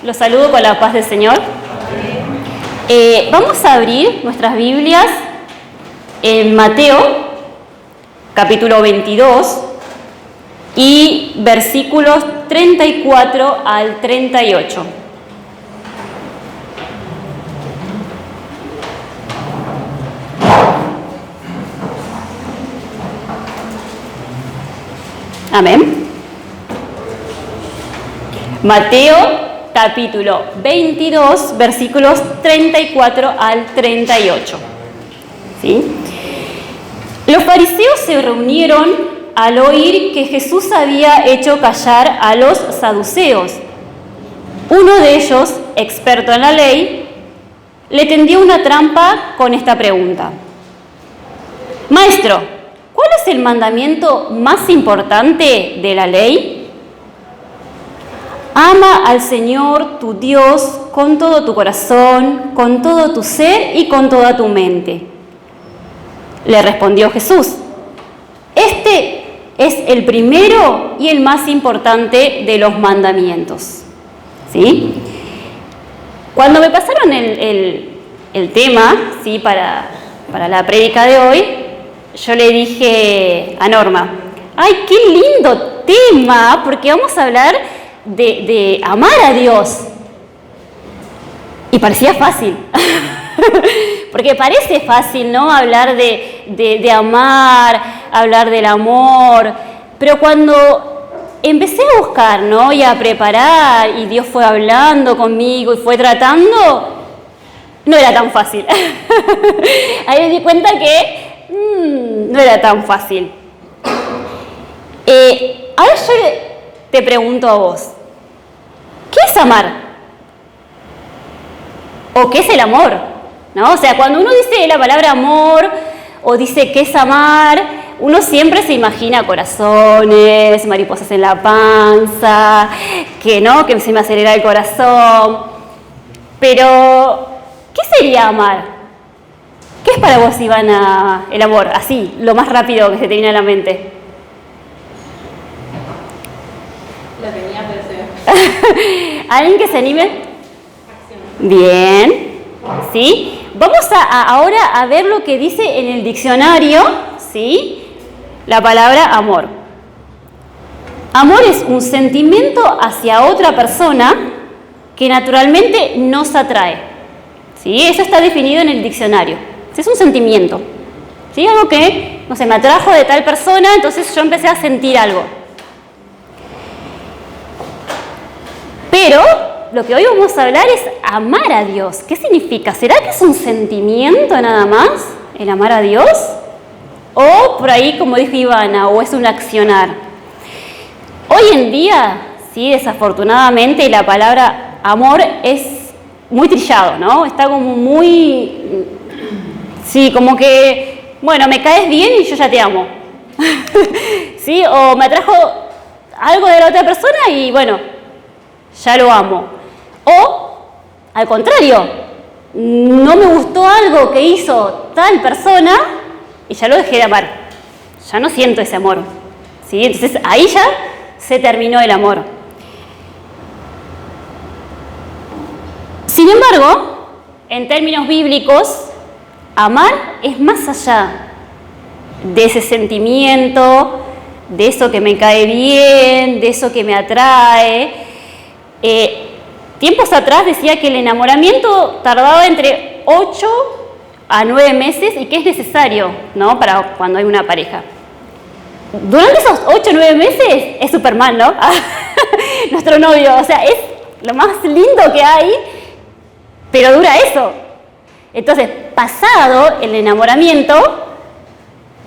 Los saludo con la paz del Señor. Vamos a abrir nuestras Biblias en Mateo, capítulo 22, y versículos 34 al 38. Amén. Mateo, capítulo 22, versículos 34 al 38. ¿Sí? Los fariseos se reunieron al oír que Jesús había hecho callar a los saduceos. Uno de ellos, experto en la ley, le tendió una trampa con esta pregunta: Maestro, ¿cuál es el mandamiento más importante de la ley? Ama al Señor tu Dios con todo tu corazón, con todo tu ser y con toda tu mente. Le respondió Jesús: Este es el primero y el más importante de los mandamientos. ¿Sí? Cuando me pasaron el tema, ¿sí?, para la prédica de hoy, yo le dije a Norma: ¡ay, qué lindo tema! Porque vamos a hablar de amar a Dios. Y parecía fácil. Porque parece fácil, ¿no?, hablar de amar, hablar del amor. Pero cuando empecé a buscar, ¿no?, y a preparar, y Dios fue hablando conmigo y fue tratando, no era tan fácil. Ahí me di cuenta que no era tan fácil. Ahora yo te pregunto a vos: ¿qué es amar? ¿O qué es el amor? ¿No? O sea, cuando uno dice la palabra amor o dice qué es amar, uno siempre se imagina corazones, mariposas en la panza, que se me acelera el corazón. Pero, ¿qué sería amar? ¿Qué es para vos, Ivana, el amor? Así, lo más rápido que se te viene a la mente. Lo tenía, pero se... ¿Alguien que se anime? Acción. Bien, ¿sí? Vamos ahora a ver lo que dice en el diccionario, ¿sí?, la palabra amor. Amor es un sentimiento hacia otra persona que naturalmente nos atrae, ¿sí? Eso está definido en el diccionario. Es un sentimiento, ¿sí? Algo que, me atrajo de tal persona, entonces yo empecé a sentir algo. Pero lo que hoy vamos a hablar es amar a Dios. ¿Qué significa? ¿Será que es un sentimiento nada más, el amar a Dios? O por ahí, como dijo Ivana, o es un accionar. Hoy en día, sí, desafortunadamente, la palabra amor es muy trillado, ¿no? Está como muy... Sí, como que, me caes bien y yo ya te amo. ¿Sí? O me atrajo algo de la otra persona y, ya lo amo. O, al contrario, no me gustó algo que hizo tal persona y ya lo dejé de amar. Ya no siento ese amor. ¿Sí? Entonces, ahí ya se terminó el amor. Sin embargo, en términos bíblicos, amar es más allá de ese sentimiento, de eso que me cae bien, de eso que me atrae. Tiempos atrás decía que el enamoramiento tardaba entre 8 a 9 meses y que es necesario, ¿no?, para cuando hay una pareja. Durante esos 8 o 9 meses es Superman, ¿no? Nuestro novio, o sea, es lo más lindo que hay, pero dura eso. Entonces, pasado el enamoramiento,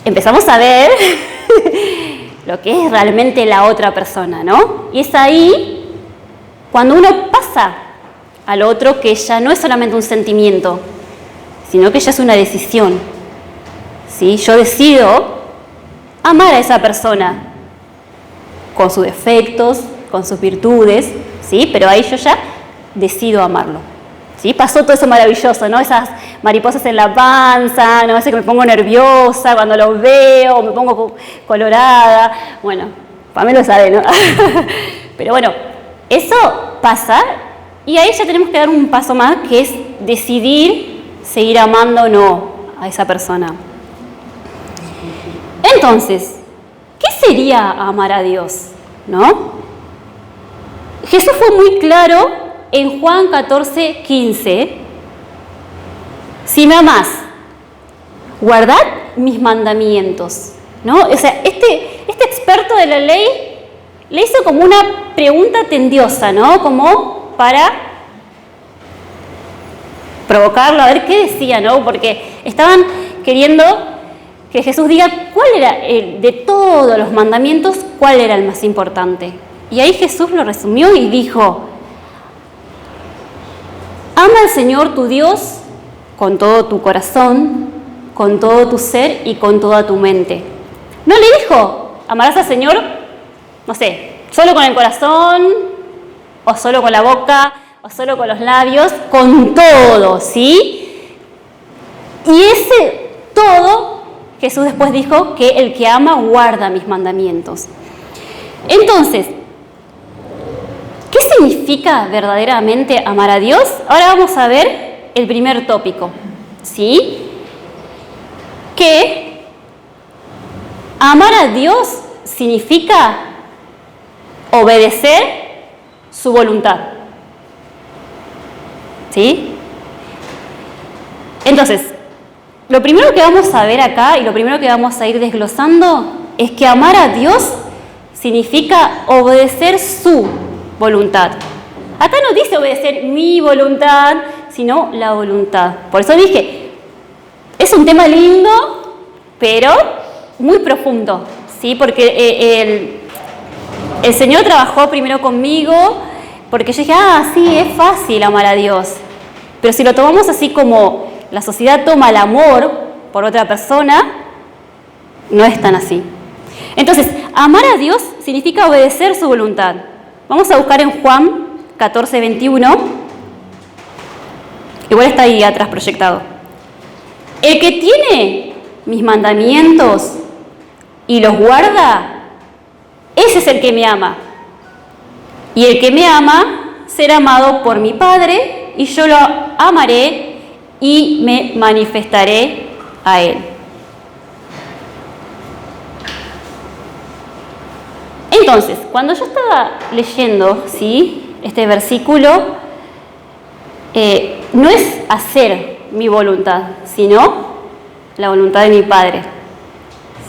empezamos a ver lo que es realmente la otra persona, ¿no? Y es ahí cuando uno pasa al otro, que ya no es solamente un sentimiento, sino que ya es una decisión. ¿Sí? Yo decido amar a esa persona con sus defectos, con sus virtudes, ¿sí? Pero ahí yo ya decido amarlo. ¿Sí? Pasó todo eso maravilloso, ¿no? Esas mariposas en la panza, ¿no? Ese que me pongo nerviosa cuando los veo, me pongo colorada. Bueno, Pamela lo sabe, ¿no? Pero eso pasa Y ahí ya tenemos que dar un paso más, que es decidir seguir amando o no a esa persona. Entonces, ¿qué sería amar a Dios? ¿No? Jesús fue muy claro en Juan 14:15. Si me amás, guardad mis mandamientos. ¿No? O sea, este experto de la ley le hizo como una pregunta tendiosa, ¿no? Como para provocarlo, a ver qué decía, ¿no? Porque estaban queriendo que Jesús diga cuál era, de todos los mandamientos, cuál era el más importante. Y ahí Jesús lo resumió y dijo: ama al Señor tu Dios con todo tu corazón, con todo tu ser y con toda tu mente. No le dijo, amarás al Señor, no sé, solo con el corazón, o solo con la boca, o solo con los labios, con todo, ¿sí? Y ese todo, Jesús después dijo que el que ama guarda mis mandamientos. Entonces, ¿qué significa verdaderamente amar a Dios? Ahora vamos a ver el primer tópico, ¿sí? Que amar a Dios significa obedecer su voluntad, ¿sí? Entonces, lo primero que vamos a ver acá y lo primero que vamos a ir desglosando es que amar a Dios significa obedecer su voluntad. Acá no dice obedecer mi voluntad, sino la voluntad. Por eso dije, es un tema lindo, pero muy profundo, ¿sí? Porque el Señor trabajó primero conmigo, porque yo dije, sí, es fácil amar a Dios. Pero si lo tomamos así como la sociedad toma el amor por otra persona, no es tan así. Entonces, amar a Dios significa obedecer su voluntad. Vamos a buscar en Juan 14:21. Igual está ahí atrás proyectado. El que tiene mis mandamientos y los guarda, ese es el que me ama. Y el que me ama será amado por mi Padre, y yo lo amaré y me manifestaré a él. Entonces, cuando yo estaba leyendo, ¿sí?, este versículo, no es hacer mi voluntad, sino la voluntad de mi Padre,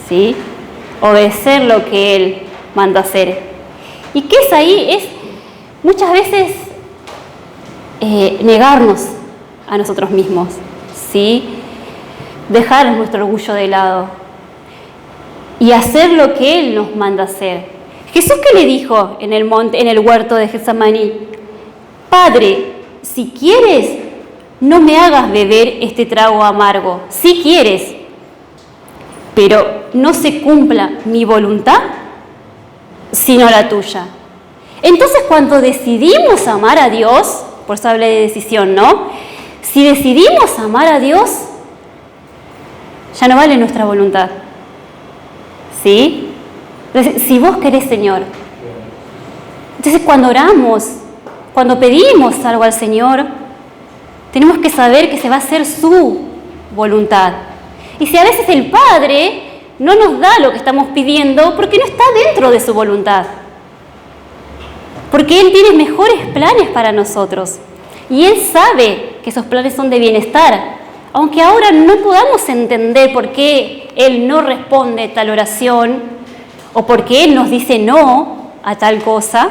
¿sí? Obedecer lo que Él manda hacer. ¿Y qué es ahí? Es muchas veces negarnos a nosotros mismos, ¿sí? Dejar nuestro orgullo de lado y hacer lo que Él nos manda hacer. Jesús, ¿qué le dijo en el monte, en el huerto de Getsemaní? Padre, si quieres, no me hagas beber este trago amargo. Si quieres, pero no se cumpla mi voluntad, sino la tuya. Entonces, cuando decidimos amar a Dios, por eso hablé de decisión, ¿no? Si decidimos amar a Dios, ya no vale nuestra voluntad, ¿sí? Entonces, si vos querés, Señor. Entonces, cuando oramos, cuando pedimos algo al Señor, tenemos que saber que se va a hacer su voluntad. Y si a veces el Padre no nos da lo que estamos pidiendo, porque no está dentro de su voluntad. Porque Él tiene mejores planes para nosotros. Y Él sabe que esos planes son de bienestar. Aunque ahora no podamos entender por qué Él no responde tal oración, o por qué Él nos dice no a tal cosa,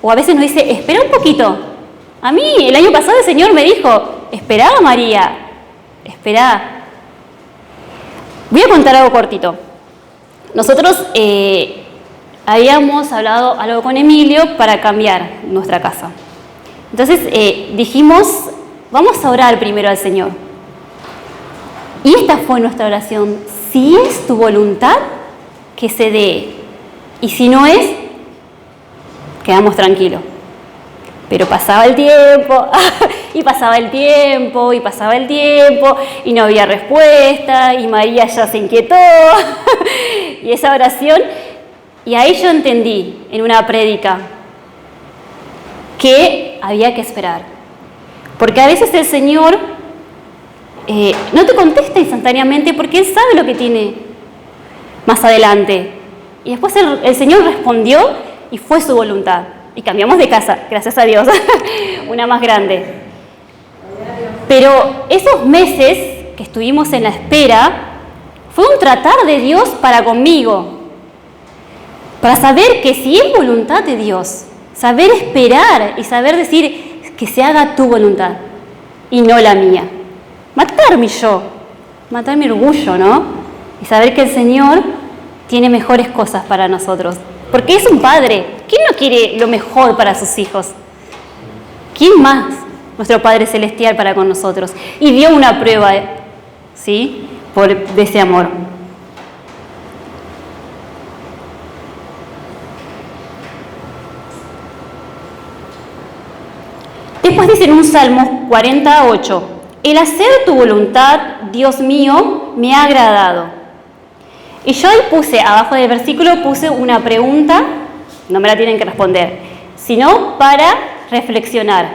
o a veces nos dice, espera un poquito. A mí, el año pasado el Señor me dijo, esperá, María, esperá. Voy a contar algo cortito. Nosotros habíamos hablado algo con Emilio para cambiar nuestra casa. Entonces dijimos, vamos a orar primero al Señor. Y esta fue nuestra oración. Si es tu voluntad, que se dé. Y si no es, quedamos tranquilos. Pero pasaba el tiempo, y pasaba el tiempo, y pasaba el tiempo, y no había respuesta, y María ya se inquietó. Y esa oración, y ahí yo entendí en una prédica que había que esperar. Porque a veces el Señor no te contesta instantáneamente porque Él sabe lo que tiene más adelante. Y después el Señor respondió y fue su voluntad. Y cambiamos de casa, gracias a Dios, una más grande. Pero esos meses que estuvimos en la espera fue un tratar de Dios para conmigo, para saber que si es voluntad de Dios, saber esperar y saber decir que se haga tu voluntad y no la mía. Matar mi yo, matar mi orgullo, ¿no? Y saber que el Señor tiene mejores cosas para nosotros. Porque es un padre. ¿Quién no quiere lo mejor para sus hijos? ¿Quién más? Nuestro Padre Celestial para con nosotros. Y dio una prueba, ¿sí? De ese amor. Después dice en un Salmo 48, el hacer tu voluntad, Dios mío, me ha agradado. Y yo ahí puse, abajo del versículo, puse una pregunta, no me la tienen que responder, sino para reflexionar.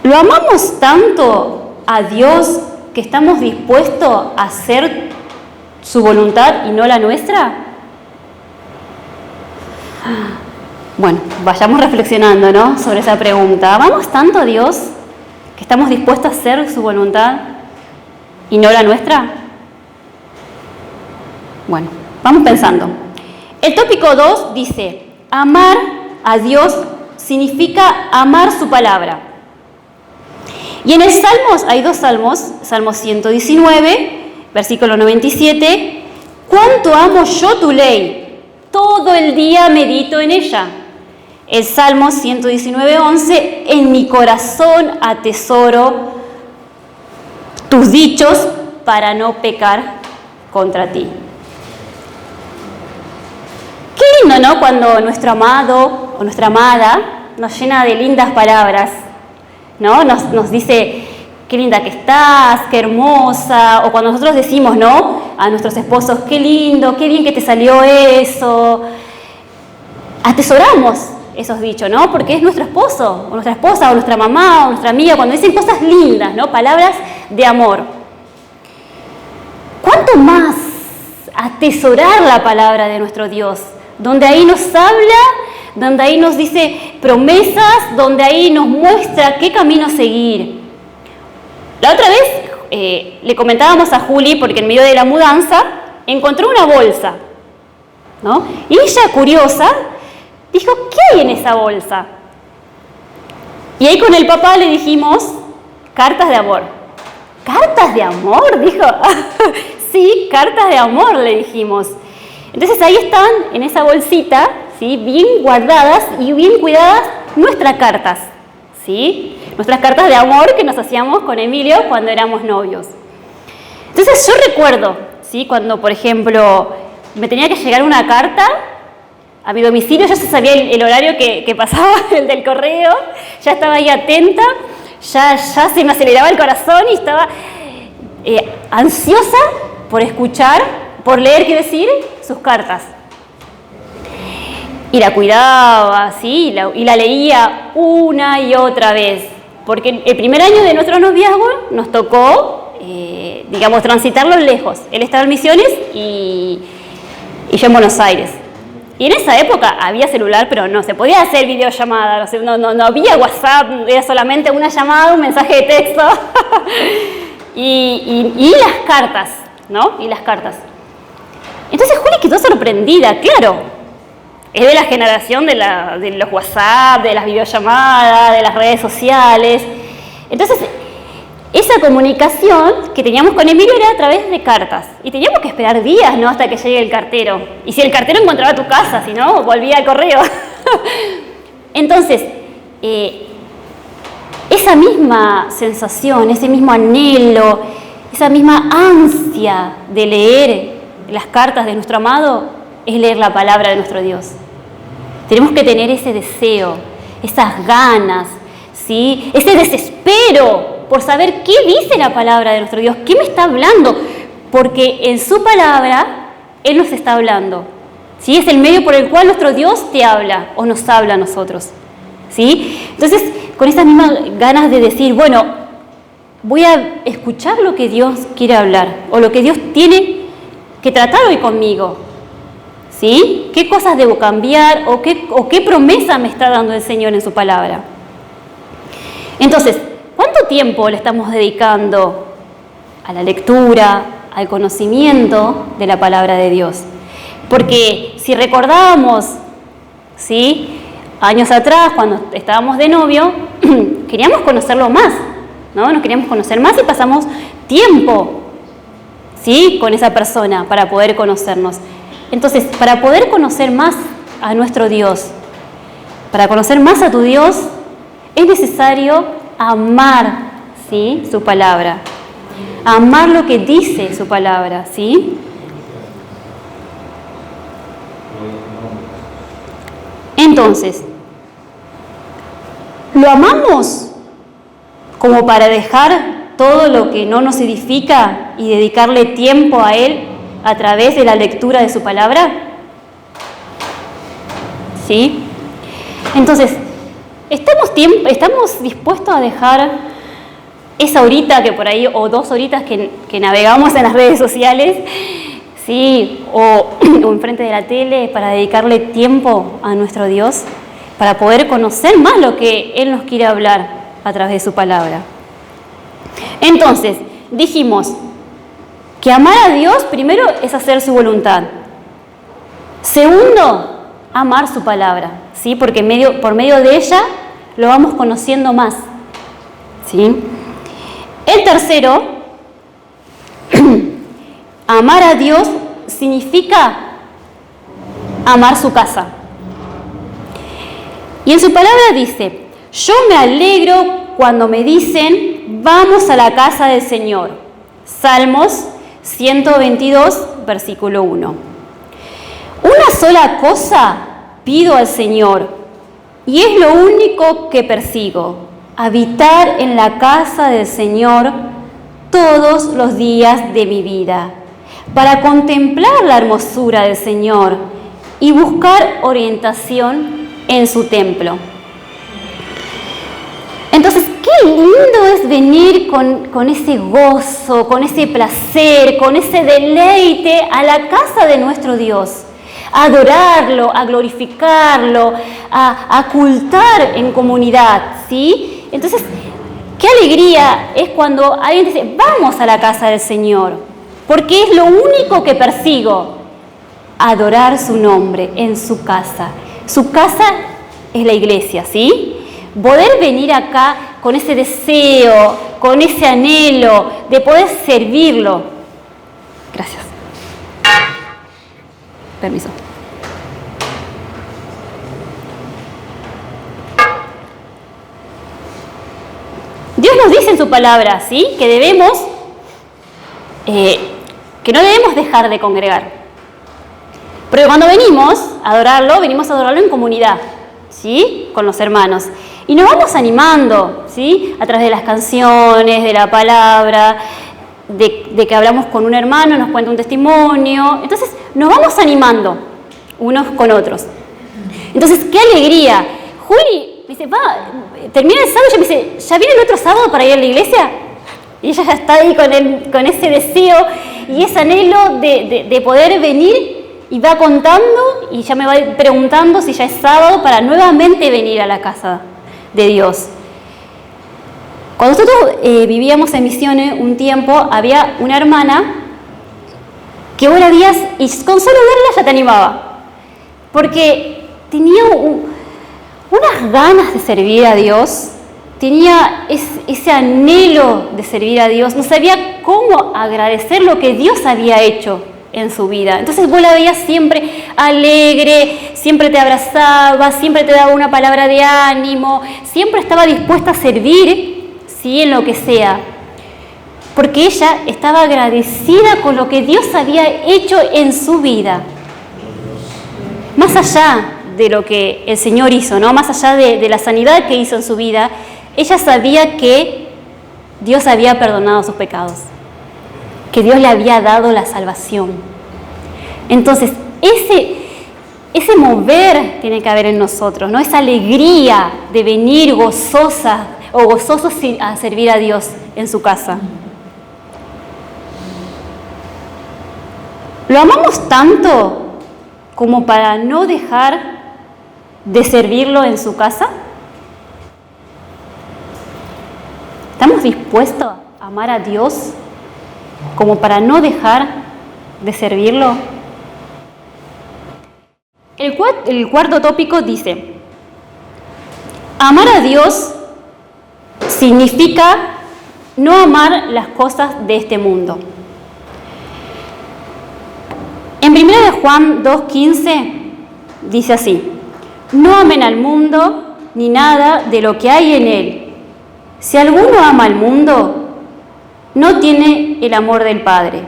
¿Lo amamos tanto a Dios que estamos dispuestos a hacer su voluntad y no la nuestra? Bueno, vayamos reflexionando, ¿no?, sobre esa pregunta. ¿Amamos tanto a Dios que estamos dispuestos a hacer su voluntad y no la nuestra? Bueno, vamos pensando. El tópico 2 dice, amar a Dios significa amar su palabra. Y en el Salmos, hay dos salmos, Salmo 119, versículo 97, ¿cuánto amo yo tu ley? Todo el día medito en ella. El Salmo 119, 11, en mi corazón atesoro tus dichos para no pecar contra ti. Qué lindo, ¿no?, cuando nuestro amado o nuestra amada nos llena de lindas palabras, ¿no? Nos dice, qué linda que estás, qué hermosa, o cuando nosotros decimos, ¿no?, a nuestros esposos, qué lindo, qué bien que te salió eso. Atesoramos esos dichos, ¿no?, porque es nuestro esposo, o nuestra esposa, o nuestra mamá, o nuestra amiga, cuando dicen cosas lindas, ¿no?, palabras de amor. ¿Cuánto más atesorar la palabra de nuestro Dios? Donde ahí nos habla, donde ahí nos dice promesas, donde ahí nos muestra qué camino seguir. La otra vez le comentábamos a Juli, porque en medio de la mudanza encontró una bolsa, ¿no? Y ella, curiosa, dijo, ¿qué hay en esa bolsa? Y ahí con el papá le dijimos, cartas de amor. ¿Cartas de amor? Dijo. Sí, cartas de amor, le dijimos. Entonces ahí están, en esa bolsita, ¿sí?, bien guardadas y bien cuidadas nuestras cartas, ¿sí? Nuestras cartas de amor que nos hacíamos con Emilio cuando éramos novios. Entonces yo recuerdo, ¿sí?, cuando, por ejemplo, me tenía que llegar una carta a mi domicilio, yo ya sabía el horario que pasaba, el del correo, ya estaba ahí atenta, ya se me aceleraba el corazón y estaba ansiosa por escuchar, por leer, quiero decir, sus cartas. Y la cuidaba, ¿sí?, y la leía una y otra vez. Porque el primer año de nuestro noviazgo nos tocó, digamos, transitarlo lejos. Él estaba en Misiones y yo en Buenos Aires. Y en esa época había celular, pero no se podía hacer videollamada, no había WhatsApp, era solamente una llamada, un mensaje de texto. y las cartas, ¿no? Y las cartas. Entonces Juli quedó sorprendida, claro. Es de la generación de los WhatsApp, de las videollamadas, de las redes sociales. Entonces, esa comunicación que teníamos con Emilio era a través de cartas. Y teníamos que esperar días, ¿no?, hasta que llegue el cartero. Y si el cartero encontraba tu casa, si no, volvía al correo. Entonces, esa misma sensación, ese mismo anhelo, esa misma ansia de leer las cartas de nuestro amado es leer la palabra de nuestro Dios. Tenemos que tener ese deseo, esas ganas, ¿sí?, ese desespero por saber qué dice la palabra de nuestro Dios, qué me está hablando, porque en su palabra Él nos está hablando, ¿sí? Es el medio por el cual nuestro Dios te habla o nos habla a nosotros, ¿sí? Entonces, con esas mismas ganas de decir, bueno, voy a escuchar lo que Dios quiere hablar o lo que Dios tiene que tratar hoy conmigo. ¿Sí? ¿Qué cosas debo cambiar o qué promesa me está dando el Señor en su palabra? Entonces, ¿cuánto tiempo le estamos dedicando a la lectura, al conocimiento de la palabra de Dios? Porque si recordábamos, ¿sí?, años atrás, cuando estábamos de novio, queríamos conocerlo más, ¿no? Nos queríamos conocer más y pasamos tiempo, ¿sí?, con esa persona para poder conocernos. Entonces, para poder conocer más a nuestro Dios, para conocer más a tu Dios, es necesario amar, ¿sí?, su palabra, amar lo que dice su palabra, ¿sí? Entonces, ¿lo amamos como para dejar todo lo que no nos edifica y dedicarle tiempo a Él a través de la lectura de su palabra? ¿Sí? Entonces, ¿estamos dispuestos a dejar esa horita que por ahí, o 2 horitas que navegamos en las redes sociales, ¿sí?, o enfrente de la tele, para dedicarle tiempo a nuestro Dios, para poder conocer más lo que Él nos quiere hablar a través de su palabra? Entonces, dijimos que amar a Dios primero es hacer su voluntad. Segundo, amar su palabra, ¿sí?, porque por medio de ella lo vamos conociendo más, ¿sí? El tercero, amar a Dios significa amar su casa. Y en su palabra dice, yo me alegro cuando me dicen, vamos a la casa del Señor. Salmos 122, versículo 1. Una sola cosa pido al Señor, y es lo único que persigo: habitar en la casa del Señor todos los días de mi vida, para contemplar la hermosura del Señor y buscar orientación en su templo. Entonces, qué lindo es venir con ese gozo, con ese placer, con ese deleite a la casa de nuestro Dios, a adorarlo, a glorificarlo, a cultar en comunidad, ¿sí? Entonces, qué alegría es cuando alguien dice, vamos a la casa del Señor, porque es lo único que persigo, adorar su nombre en su casa. Su casa es la iglesia, ¿sí? Poder venir acá con ese deseo, con ese anhelo de poder servirlo. Gracias. Permiso. Dios nos dice en su palabra, ¿sí?, que no debemos dejar de congregar. Pero cuando venimos a adorarlo en comunidad, ¿sí?, con los hermanos. Y nos vamos animando, ¿sí?, a través de las canciones, de la palabra, de que hablamos con un hermano, nos cuenta un testimonio. Entonces, nos vamos animando unos con otros. Entonces, qué alegría. Juli me dice, termina el sábado y ella me dice, ¿ya viene el otro sábado para ir a la iglesia? Y ella ya está ahí con ese deseo y ese anhelo de poder venir, y va contando y ya me va preguntando si ya es sábado para nuevamente venir a la casa de Dios. Cuando nosotros vivíamos en Misiones un tiempo, había una hermana que vos la veías y con solo verla ya te animaba, porque tenía unas ganas de servir a Dios, tenía ese anhelo de servir a Dios, no sabía cómo agradecer lo que Dios había hecho en su vida. Entonces vos la veías siempre alegre, siempre te abrazaba, siempre te daba una palabra de ánimo, siempre estaba dispuesta a servir, ¿sí?, en lo que sea, porque ella estaba agradecida con lo que Dios había hecho en su vida. Más allá de lo que el Señor hizo, ¿no?, más allá de la sanidad que hizo en su vida, ella sabía que Dios había perdonado sus pecados, que Dios le había dado la salvación. Entonces, ese mover tiene que haber en nosotros, ¿no? Esa alegría de venir gozosa o gozosos a servir a Dios en su casa. ¿Lo amamos tanto como para no dejar de servirlo en su casa? ¿Estamos dispuestos a amar a Dios como para no dejar de servirlo? El cuarto tópico dice, amar a Dios significa no amar las cosas de este mundo. En 1 Juan 2:15 dice así, no amen al mundo ni nada de lo que hay en él. Si alguno ama al mundo, no tiene el amor del Padre.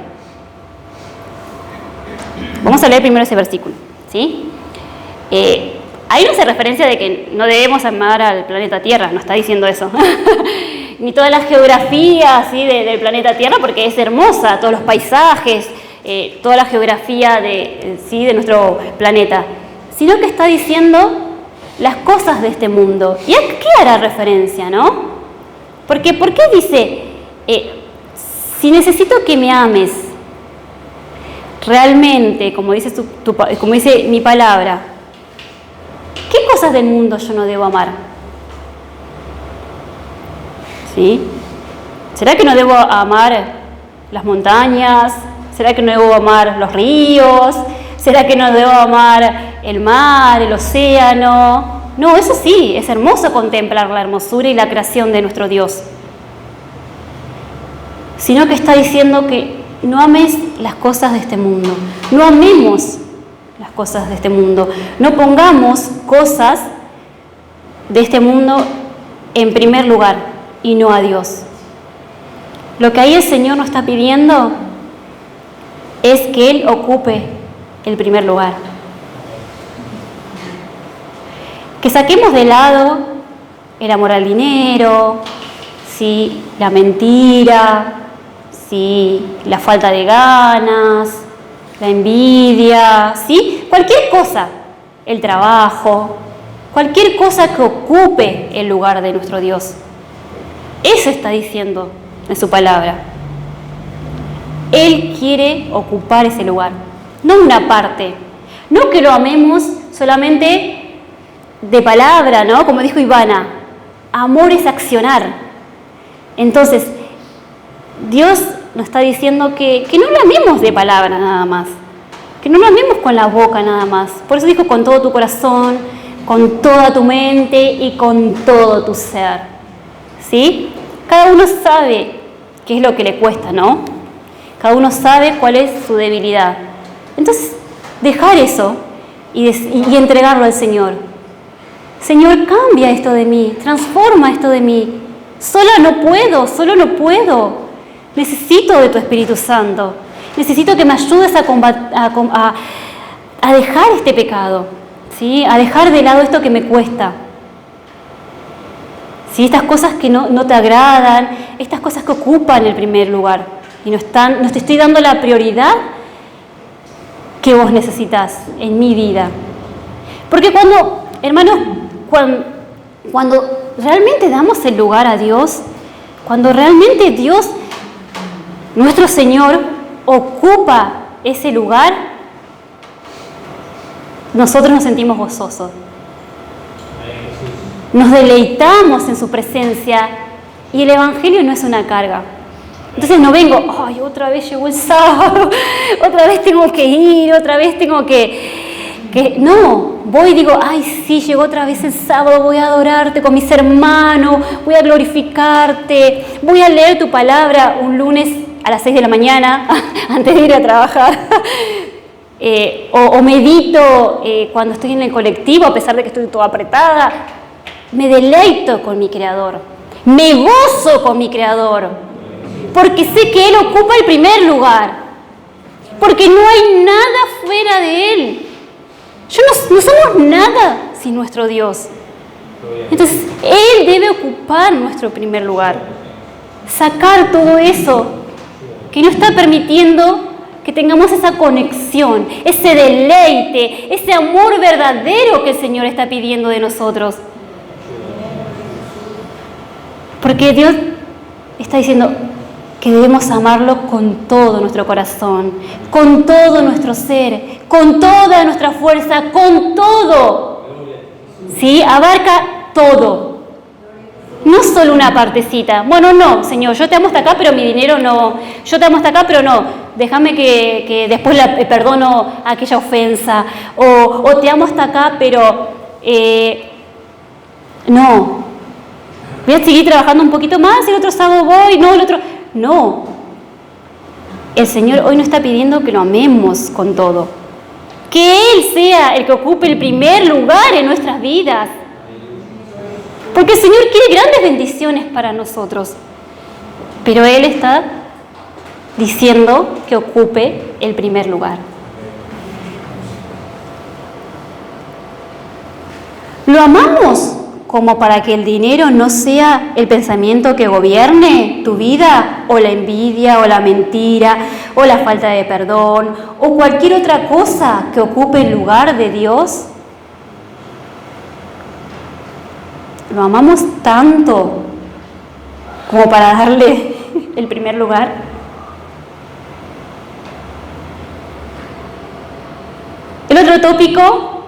Vamos a leer primero ese versículo, ¿sí? Ahí no hace referencia de que no debemos amar al planeta Tierra, no está diciendo eso. Ni toda la geografía, ¿sí? del planeta Tierra, porque es hermosa, todos los paisajes, toda la geografía ¿sí? de nuestro planeta, sino que está diciendo las cosas de este mundo. ¿Y a qué hará referencia, no? Porque, ¿por qué dice, si necesito que me ames realmente, como dice, como dice mi palabra, ¿qué cosas del mundo yo no debo amar? ¿Sí? ¿Será que no debo amar las montañas? ¿Será que no debo amar los ríos? ¿Será que no debo amar el mar, el océano? No, eso sí, es hermoso contemplar la hermosura y la creación de nuestro Dios. Sino que está diciendo que no ames las cosas de este mundo. No amemos las cosas de este mundo. No pongamos cosas de este mundo en primer lugar y no a Dios. Lo que ahí el Señor nos está pidiendo es que Él ocupe el primer lugar. Que saquemos de lado el amor al dinero, ¿sí? La mentira, ¿sí? La falta de ganas, la envidia, ¿sí? Cualquier cosa, el trabajo, cualquier cosa que ocupe el lugar de nuestro Dios. Eso está diciendo en su palabra. Él quiere ocupar ese lugar, no una parte. No que lo amemos solamente de palabra, ¿no? Como dijo Ivana, amor es accionar. Entonces, Dios nos está diciendo que no lo amemos de palabra nada más, que no lo amemos con la boca nada más. Por eso dijo con todo tu corazón, con toda tu mente y con todo tu ser. ¿Sí? Cada uno sabe qué es lo que le cuesta, ¿no? Cada uno sabe cuál es su debilidad. Entonces, dejar eso y entregarlo al Señor. Señor, cambia esto de mí, transforma esto de mí. Solo no puedo. Necesito de tu Espíritu Santo. Necesito que me ayudes a dejar este pecado, ¿sí? A dejar de lado esto que me cuesta. ¿Sí? Estas cosas que no te agradan, estas cosas que ocupan el primer lugar y no te estoy dando la prioridad que vos necesitas en mi vida. Porque hermanos, cuando realmente damos el lugar a Dios, cuando realmente Dios, nuestro Señor, ocupa ese lugar, nosotros nos sentimos gozosos. Nos deleitamos en su presencia y el Evangelio no es una carga. Entonces no vengo, ay, otra vez llegó el sábado, otra vez tengo que ir, otra vez tengo que... No, voy y digo, ay, sí, llegó otra vez el sábado, voy a adorarte con mis hermanos, voy a glorificarte, voy a leer tu palabra un lunes a las 6 de la mañana, antes de ir a trabajar. O medito cuando estoy en el colectivo, a pesar de que estoy toda apretada. Me deleito con mi Creador, me gozo con mi Creador, porque sé que Él ocupa el primer lugar, porque no hay nada fuera de Él. No somos nada sin nuestro Dios. Entonces, Él debe ocupar nuestro primer lugar. Sacar todo eso que no está permitiendo que tengamos esa conexión, ese deleite, ese amor verdadero que el Señor está pidiendo de nosotros. Porque Dios está diciendo que debemos amarlo con todo nuestro corazón, con todo nuestro ser, con toda nuestra fuerza, con todo. ¿Sí? Abarca todo. No solo una partecita. Bueno, no, Señor, yo te amo hasta acá, pero mi dinero no. Yo te amo hasta acá, pero no. Déjame que después perdono aquella ofensa. O te amo hasta acá, pero no. Voy a seguir trabajando un poquito más, el otro sábado voy, no, el otro... No. El Señor hoy nos está pidiendo que lo amemos con todo. Que Él sea el que ocupe el primer lugar en nuestras vidas. Porque el Señor quiere grandes bendiciones para nosotros. Pero Él está diciendo que ocupe el primer lugar. ¿Lo amamos como para que el dinero no sea el pensamiento que gobierne tu vida? O la envidia, o la mentira, o la falta de perdón, o cualquier otra cosa que ocupe el lugar de Dios. ¿Lo amamos tanto como para darle el primer lugar? El otro tópico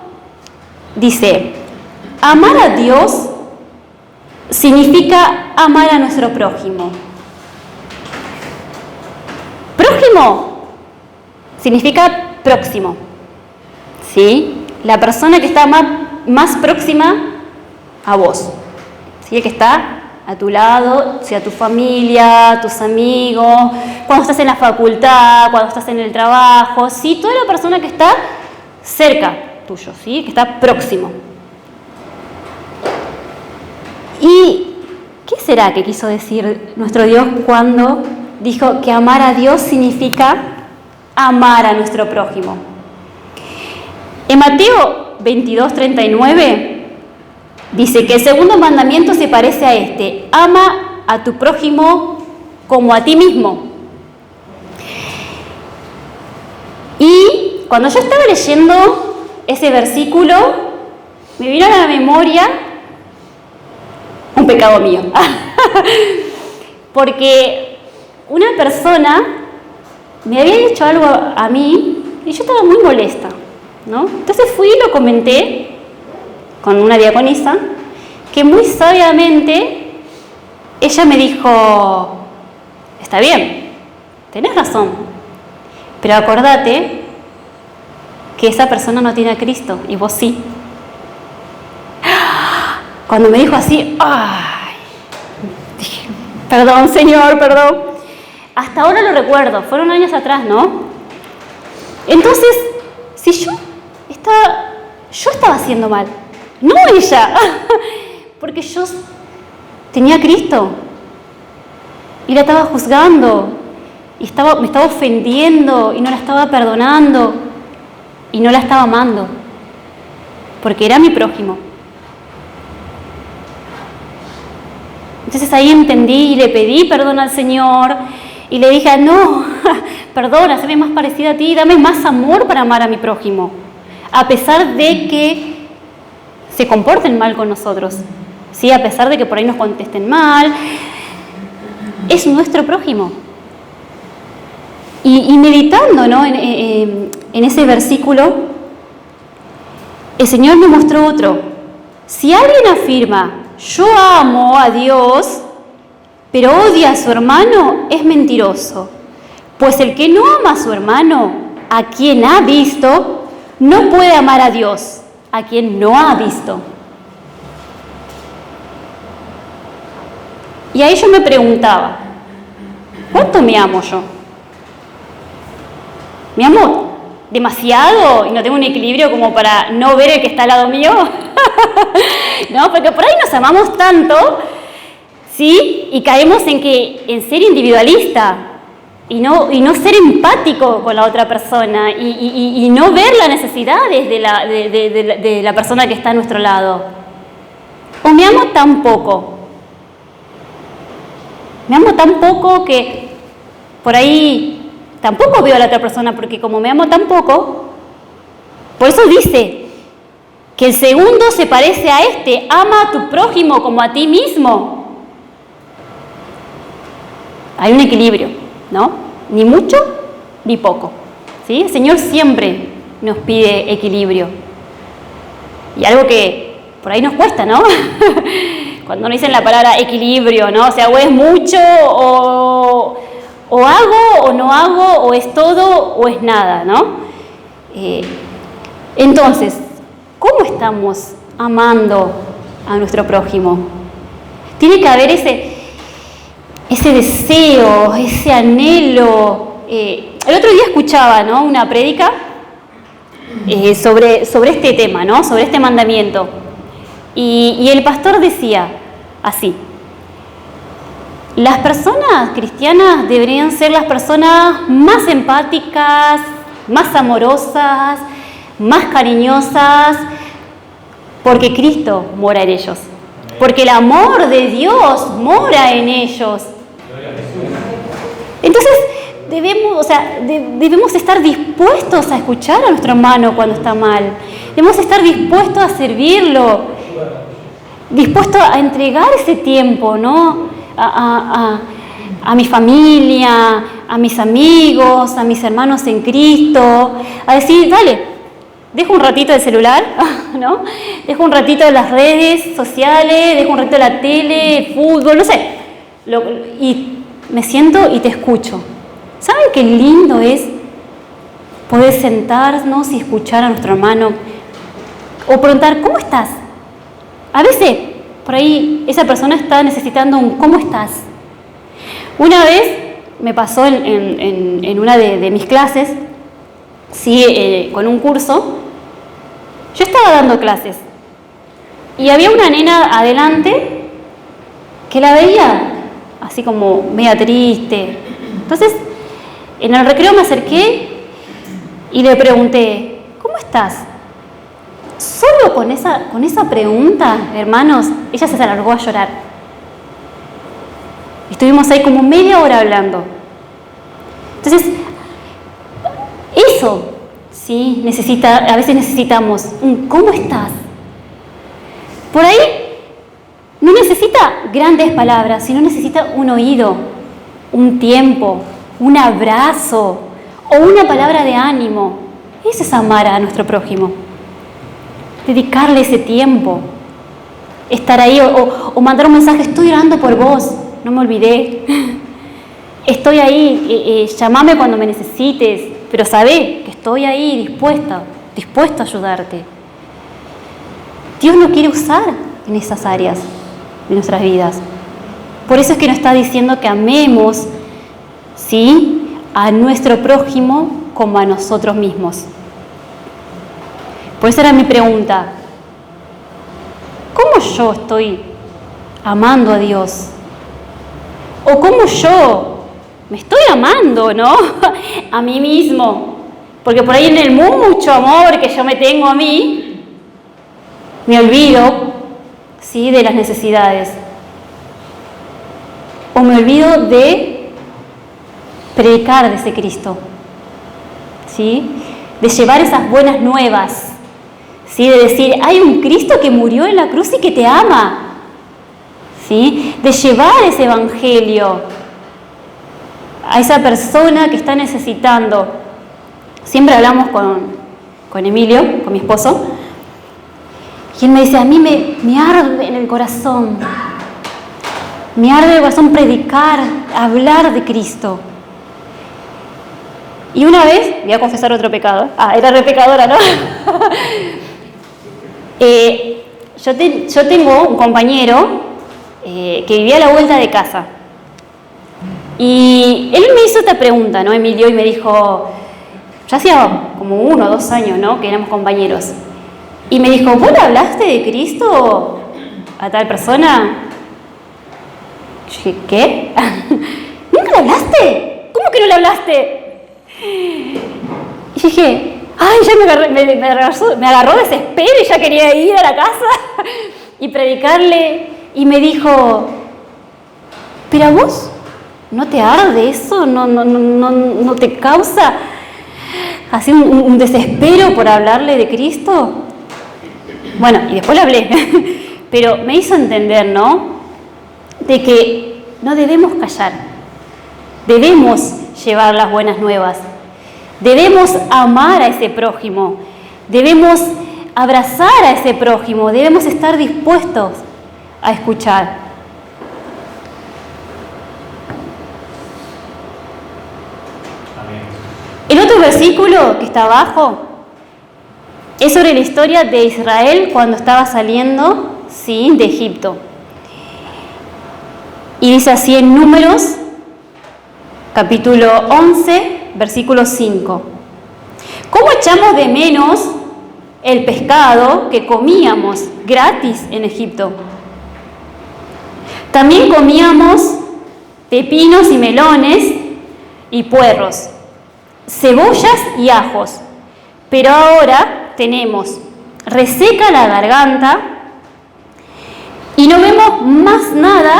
dice, amar a Dios significa amar a nuestro prójimo. Prójimo significa próximo, ¿sí? La persona que está más próxima a vos, ¿sí? El que está a tu lado, sea tu familia, tus amigos, cuando estás en la facultad, cuando estás en el trabajo, ¿sí? Toda la persona que está cerca tuyo, ¿sí? Que está próximo. ¿Y qué será que quiso decir nuestro Dios cuando dijo que amar a Dios significa amar a nuestro prójimo? En Mateo 22:39 dice que el segundo mandamiento se parece a este: ama a tu prójimo como a ti mismo. Y cuando yo estaba leyendo ese versículo, me vino a la memoria un pecado mío. Porque una persona me había dicho algo a mí y yo estaba muy molesta, ¿no? Entonces fui y lo comenté con una diaconisa, que muy sabiamente ella me dijo, está bien, tenés razón, pero acordate que esa persona no tiene a Cristo y vos sí. Cuando me dijo así, ¡ay! Dije, perdón, Señor, perdón. Hasta ahora lo recuerdo, fueron años atrás, ¿no? Entonces, si yo estaba haciendo mal, no ella, porque yo tenía a Cristo y la estaba juzgando y me estaba ofendiendo y no la estaba perdonando y no la estaba amando, porque era mi prójimo. Entonces ahí entendí y le pedí perdón al Señor y le dije, no, perdona, séme más parecida a ti, dame más amor para amar a mi prójimo, a pesar de que se comporten mal con nosotros, ¿sí? A pesar de que por ahí nos contesten mal, es nuestro prójimo. Y meditando, ¿no? en ese versículo, el Señor me mostró otro. Si alguien afirma, yo amo a Dios, pero odia a su hermano, es mentiroso. Pues el que no ama a su hermano, a quien ha visto, no puede amar a Dios, a quien no ha visto. Y ahí yo me preguntaba, ¿cuánto me amo yo? ¿Me amo demasiado y no tengo un equilibrio como para no ver el que está al lado mío? No, porque por ahí nos amamos tanto, ¿sí? Y caemos en ser individualista y no ser empático con la otra persona y no ver las necesidades de la persona que está a nuestro lado. O me amo tan poco. Me amo tan poco que por ahí tampoco veo a la otra persona porque como me amo tan poco, por eso dice que el segundo se parece a este, ama a tu prójimo como a ti mismo. Hay un equilibrio, ¿no? Ni mucho ni poco, ¿sí? El Señor siempre nos pide equilibrio. Y algo que por ahí nos cuesta, ¿no? Cuando nos dicen la palabra equilibrio, ¿no? O sea, o es mucho, o hago, o no hago, o es todo, o es nada, ¿no? Entonces, ¿cómo estamos amando a nuestro prójimo? Tiene que haber ese deseo, ese anhelo. El otro día escuchaba, ¿no?, una prédica sobre este tema, ¿no?, sobre este mandamiento. Y el pastor decía así: las personas cristianas deberían ser las personas más empáticas, más amorosas, más cariñosas, porque Cristo mora en ellos, porque el amor de Dios mora en ellos. Entonces debemos estar dispuestos a escuchar a nuestro hermano cuando está mal, debemos estar dispuestos a servirlo, dispuestos a entregar ese tiempo, ¿no?, a mi familia, a mis amigos, a mis hermanos en Cristo, a decir, dale, dejo un ratito el celular, ¿no?, dejo un ratito de las redes sociales, dejo un ratito de la tele, el fútbol, no sé, y me siento y te escucho. ¿Saben qué lindo es poder sentarnos y escuchar a nuestro hermano? O preguntar, ¿cómo estás? A veces, por ahí, esa persona está necesitando un ¿cómo estás? Una vez me pasó en una de mis clases, sí, con un curso, yo estaba dando clases y había una nena adelante que la veía así como media triste. Entonces, en el recreo me acerqué y le pregunté, ¿cómo estás? Solo con esa pregunta, hermanos, ella se alargó a llorar. Estuvimos ahí como media hora hablando. Entonces, eso, sí, a veces necesitamos un ¿cómo estás? Por ahí no necesita grandes palabras, sino necesita un oído, un tiempo, un abrazo o una palabra de ánimo. Eso es amar a nuestro prójimo. Dedicarle ese tiempo, estar ahí o mandar un mensaje, estoy orando por vos, no me olvidé, estoy ahí, llámame cuando me necesites, pero sabé que estoy ahí dispuesto a ayudarte. Dios nos quiere usar en esas áreas de nuestras vidas. Por eso es que nos está diciendo que amemos, ¿sí?, a nuestro prójimo como a nosotros mismos. Por eso era mi pregunta: ¿cómo yo estoy amando a Dios? ¿O cómo yo me estoy amando, ¿no?, a mí mismo? Porque por ahí en el mucho amor que yo me tengo a mí, me olvido, ¿sí?, de las necesidades. O me olvido de predicar de ese Cristo, ¿sí?, de llevar esas buenas nuevas, ¿sí?, de decir, hay un Cristo que murió en la cruz y que te ama, ¿sí?, de llevar ese evangelio a esa persona que está necesitando. Siempre hablamos con Emilio, con mi esposo, y él me dice, a mí me arde en el corazón, predicar, hablar de Cristo. Y una vez, voy a confesar otro pecado, era re pecadora, ¿no? Yo tengo un compañero que vivía a la vuelta de casa. Y él me hizo esta pregunta, ¿no, Emilio? Y me dijo, ya hacía como 1 o 2 años, ¿no?, que éramos compañeros. Y me dijo, ¿vos le hablaste de Cristo a tal persona? Yo dije, ¿qué? ¿Nunca le hablaste? ¿Cómo que no le hablaste? Y dije, ay, ya me agarró desespero y ya quería ir a la casa y predicarle. Y me dijo, ¿pero a vos ¿No te arde eso? ¿No te causa así un desespero por hablarle de Cristo? Bueno, y después le hablé, pero me hizo entender, ¿no? De que no debemos callar, debemos llevar las buenas nuevas, debemos amar a ese prójimo, debemos abrazar a ese prójimo, debemos estar dispuestos a escuchar. El otro versículo que está abajo es sobre la historia de Israel cuando estaba saliendo, sí, de Egipto. Y dice así en Números, capítulo 11, versículo 5. ¿Cómo echamos de menos el pescado que comíamos gratis en Egipto? También comíamos pepinos y melones y puerros, cebollas y ajos, pero ahora tenemos reseca la garganta y no vemos más nada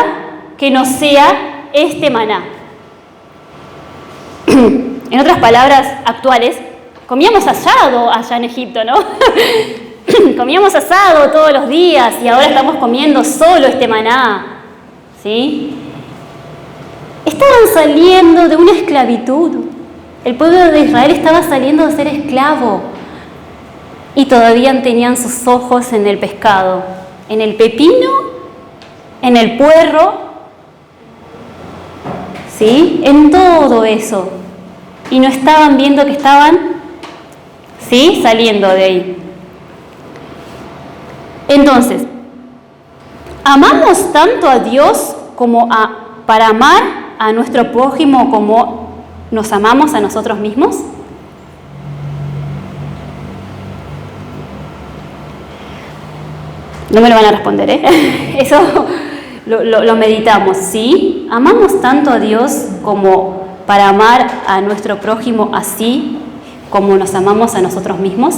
que no sea este maná. En otras palabras actuales, comíamos asado allá en Egipto, ¿no? Comíamos asado todos los días y ahora estamos comiendo solo este maná, ¿sí? Estaban saliendo de una esclavitud. El pueblo de Israel estaba saliendo de ser esclavo y todavía tenían sus ojos en el pescado, en el pepino, en el puerro, ¿sí? En todo eso. Y no estaban viendo que estaban, ¿sí?, saliendo de ahí. Entonces, ¿amamos tanto a Dios para amar a nuestro prójimo como nos amamos a nosotros mismos? No me lo van a responder, ¿eh? Eso lo meditamos, ¿sí? ¿Amamos tanto a Dios como para amar a nuestro prójimo así como nos amamos a nosotros mismos?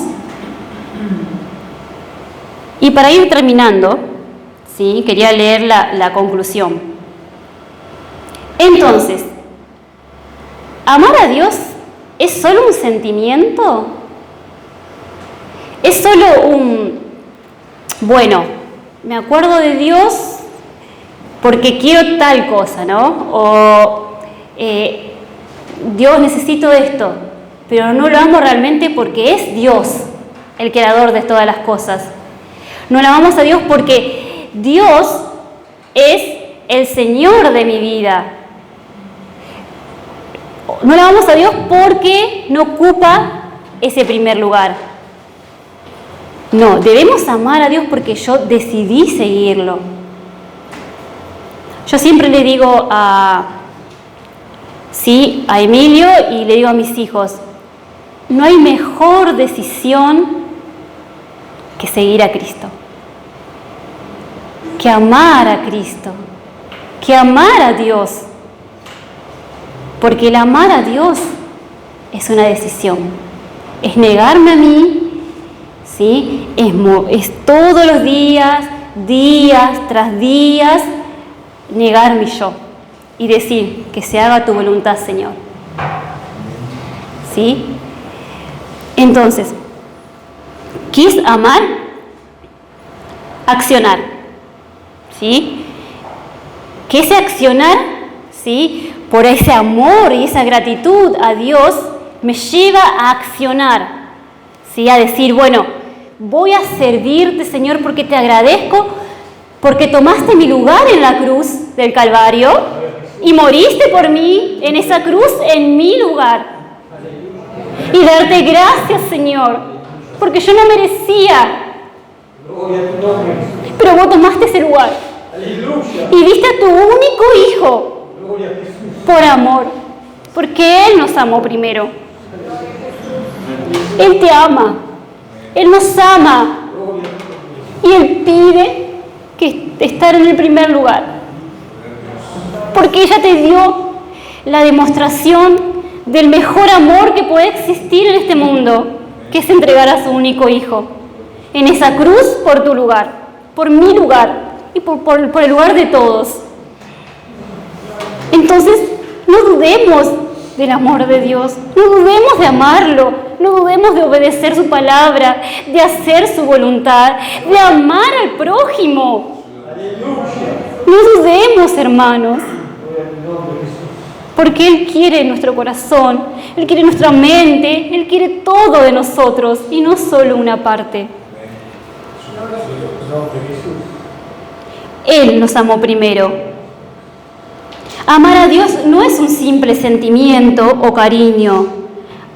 Y para ir terminando, ¿sí?, quería leer la conclusión. Entonces, ¿amar a Dios es solo un sentimiento? ¿Es solo bueno, me acuerdo de Dios porque quiero tal cosa, ¿no? O Dios, necesito esto, pero no lo amo realmente porque es Dios el creador de todas las cosas. No lo amamos a Dios porque Dios es el Señor de mi vida. No lo amamos a Dios porque no ocupa ese primer lugar. No, debemos amar a Dios porque yo decidí seguirlo. Yo siempre le digo a Emilio y le digo a mis hijos, no hay mejor decisión que seguir a Cristo, que amar a Cristo, que amar a Dios. Porque el amar a Dios es una decisión, es negarme a mí, ¿sí? Es todos los días tras días, negar mi yo y decir que se haga tu voluntad, Señor. ¿Sí? Entonces, ¿qué es amar? Accionar. ¿Sí? ¿Qué es accionar? ¿Sí? Por ese amor y esa gratitud a Dios me lleva a accionar, ¿sí? A decir, bueno, voy a servirte, Señor, porque te agradezco, porque tomaste mi lugar en la cruz del Calvario y moriste por mí en esa cruz en mi lugar. Y darte gracias, Señor, porque yo no merecía, pero vos tomaste ese lugar y diste a tu único Hijo por amor, porque Él nos amó primero. Él te ama, Él nos ama y Él pide que estar en el primer lugar, porque ella te dio la demostración del mejor amor que puede existir en este mundo, que es entregar a su único Hijo en esa cruz por tu lugar, por mi lugar y por el lugar de todos. Entonces, No dudemos del amor de Dios, no dudemos de amarlo, no dudemos de obedecer su palabra, de hacer su voluntad, de amar al prójimo. No dudemos, hermanos, porque Él quiere nuestro corazón, Él quiere nuestra mente, Él quiere todo de nosotros y no solo una parte. Él nos amó primero. Amar a Dios no es un simple sentimiento o cariño.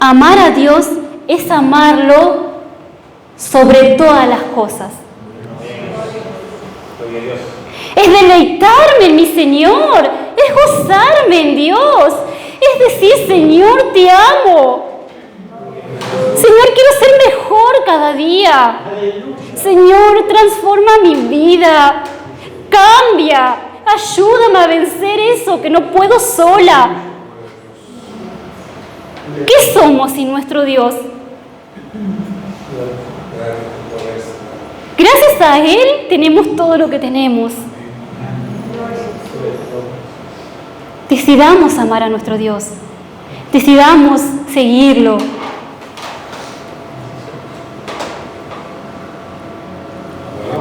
Amar a Dios es amarlo sobre todas las cosas. Es deleitarme en mi Señor, es gozarme en Dios, es decir, Señor, te amo. Señor, quiero ser mejor cada día. Señor, transforma mi vida, cambia, ayúdame a vencer eso que no puedo sola. ¿Qué somos sin nuestro Dios? Gracias a Él tenemos todo lo que tenemos. Decidamos amar a nuestro Dios. Decidamos seguirlo.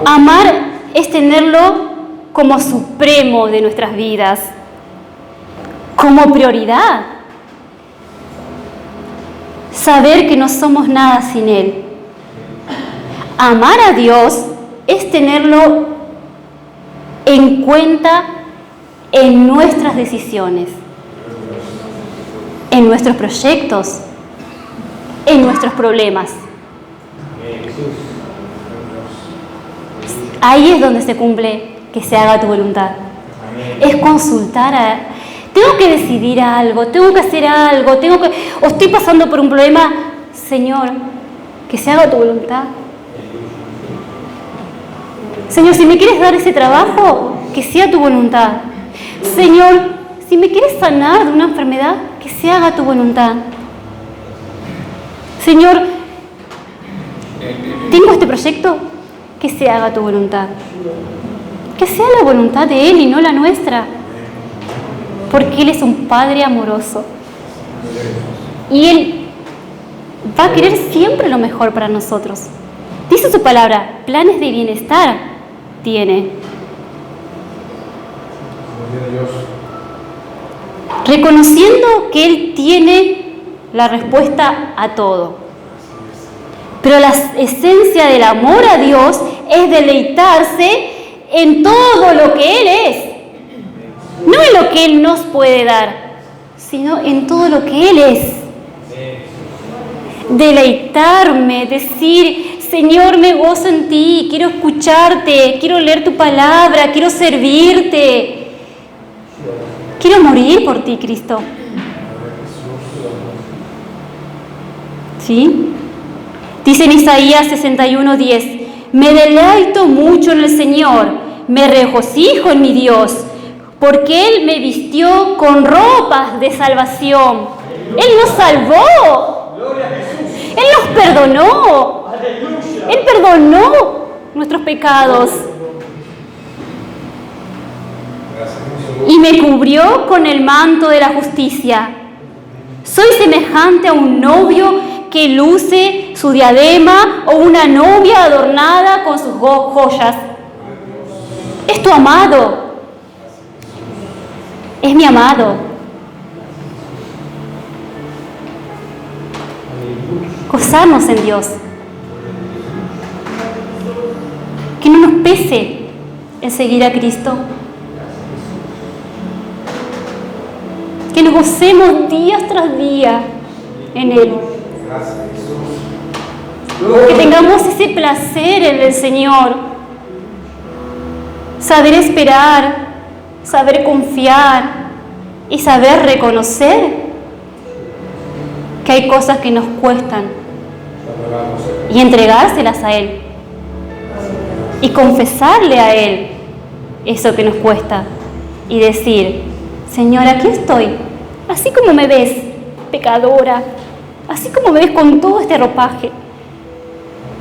Amar es tenerlo como supremo de nuestras vidas, como prioridad. Saber que no somos nada sin Él. Amar a Dios es tenerlo en cuenta en nuestras decisiones, en nuestros proyectos, en nuestros problemas. Ahí es donde se cumple que se haga tu voluntad. Es consultar a... Tengo que decidir algo, tengo que hacer algo, o estoy pasando por un problema. Señor, que se haga tu voluntad. Señor, si me quieres dar ese trabajo, que sea tu voluntad. Señor, si me quieres sanar de una enfermedad, que se haga tu voluntad. Señor, tengo este proyecto, que se haga tu voluntad. Que sea la voluntad de Él y no la nuestra. Porque Él es un Padre amoroso. Y Él va a querer siempre lo mejor para nosotros. Dice su palabra, planes de bienestar tiene. Reconociendo que Él tiene la respuesta a todo. Pero la esencia del amor a Dios es deleitarse en todo lo que Él es. No en lo que Él nos puede dar, sino en todo lo que Él es. Deleitarme, decir, Señor, me gozo en ti, quiero escucharte, quiero leer tu palabra, quiero servirte. Quiero morir por ti, Cristo. ¿Sí? Dice en Isaías 61:10, me deleito mucho en el Señor, me regocijo en mi Dios, porque Él me vistió con ropas de salvación. Él nos salvó. Él nos perdonó. Él perdonó nuestros pecados. Y me cubrió con el manto de la justicia. Soy semejante a un novio que luce su diadema o una novia adornada con sus joyas. Es tu amado. Es mi amado. Gozarnos en Dios. Que no nos pese el seguir a Cristo. Que nos gocemos día tras día en Él. Que tengamos ese placer en el Señor. Saber esperar, saber confiar y saber reconocer que hay cosas que nos cuestan y entregárselas a Él y confesarle a Él eso que nos cuesta y decir, Señor, aquí estoy, así como me ves, pecadora, así como me ves con todo este ropaje,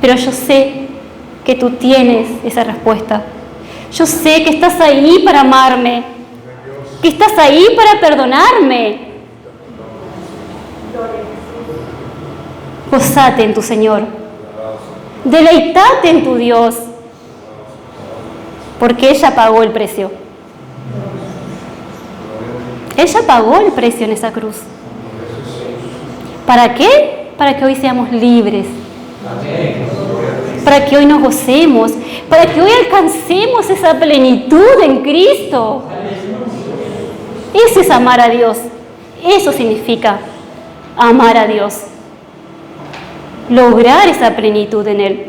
pero yo sé que tú tienes esa respuesta. Yo sé que estás ahí para amarme. que estás ahí para perdonarme. Gozate en tu Señor. Deleitate en tu Dios. Porque ella pagó el precio. Ella pagó el precio en esa cruz. ¿Para qué? Para que hoy seamos libres. Para que hoy nos gocemos. Para que hoy alcancemos esa plenitud en Cristo. Eso es amar a Dios. Eso significa amar a Dios. Lograr esa plenitud en Él.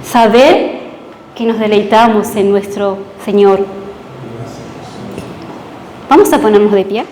Saber que nos deleitamos en nuestro Señor. Vamos a ponernos de pie.